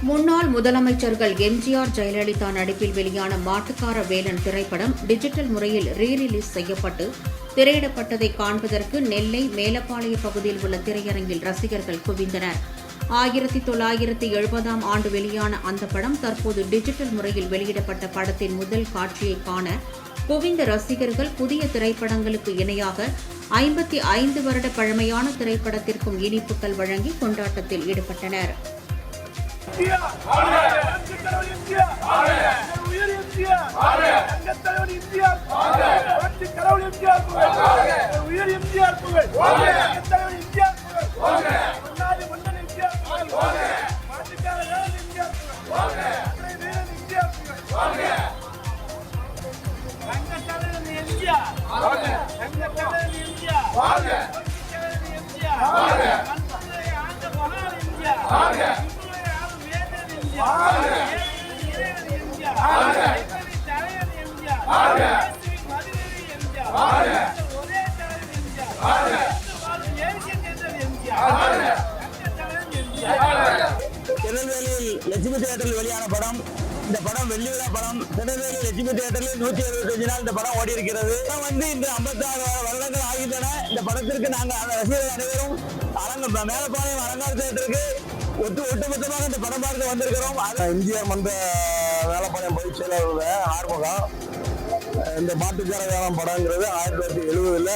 முன்னாள் முதலமைச்சர்கள் எம்ஜிஆர், ஜெயலலிதா நடிப்பில் வெளியான மாட்டுக்கார வேலன் திரைப்படம் டிஜிட்டல் முறையில் ரீரிலீஸ் செய்யப்பட்டு திரையிடப்பட்டதை காண்பதற்கு நெல்லை மேலப்பாளைய பகுதியில் உள்ள திரையரங்கில் ரசிகர்கள் குவிந்தனர். 1970ஆம் ஆண்டு வெளியான அந்த படம் தற்போது டிஜிட்டல் முறையில் வெளியிடப்பட்ட படத்தின் முதல் காட்சியை காண குவிந்த ரசிகர்கள் புதிய திரைப்படங்களுக்கு இணையாக 55 வருட பழமையான திரைப்படத்திற்கும் இனிப்புகள் வழங்கி கொண்டாட்டத்தில் ஈடுபட்டனர். திருநெல்வேலியில் லட்சுமி தியேட்டரில் வெளியான படம். இந்த படம் வெள்ளி விழா படம். திருநெல்வேலி லட்சுமி தியேட்டரில் 175 நாள் இந்த படம் ஓடி இருக்கிறது. இந்த 56 வருடங்கள் ஆகின்றன. இந்த படத்திற்கு நாங்கள் ரசிகர்கள் அனைவரும் மேலப்பாளையம் அலங்கார தியேட்டருக்கு ஒட்டுமொத்தமாக இந்த படம் பார்க்க வந்திருக்கிறோம். எம்ஜிஆர் மன்ற மேலப்பாளையம் பொதுச் செயலாளர் ஆறுமுகம். இந்த மாட்டுக்கார வேலம் படங்கிறது 1970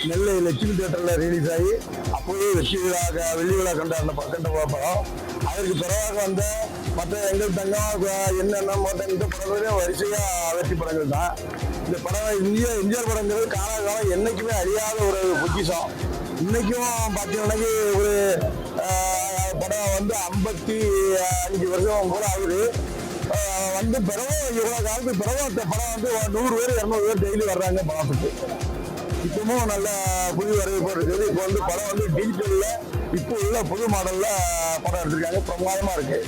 நெல்லை லட்சுமி தியேட்டரில் ரிலீஸ் ஆகி அப்போதே வெள்ளி விழா கண்ட படம். அதற்கு பிறகு வந்த மற்ற எங்கள் தங்கம் என்னென்ன மோட்டம் இந்த படங்களும் வரிசையாக வெற்றி படங்கள் தான். இந்த படம் எம்ஜிஆர் படங்கிறது காலகாலம் என்னைக்குமே அழியாத ஒரு பொக்கிஷம். இன்னைக்கும் பார்த்தீங்கன்னா ஒரு படம் 55 வருஷம் கூட ஆகுது. பிறகு இவ்வளோ காலத்துக்கு பிறகு அந்த படம் 100 பேர் 200 பேர் டெய்லி வர்றாங்க படத்துக்கு. இப்பவும் நல்ல புது வரவேற்பு இருக்குது. இப்போ படம் டிஜிட்டலில் இப்போ உள்ள புது மாடலில் படம் எடுத்திருக்காங்க. பிரமாதமாக இருக்குது.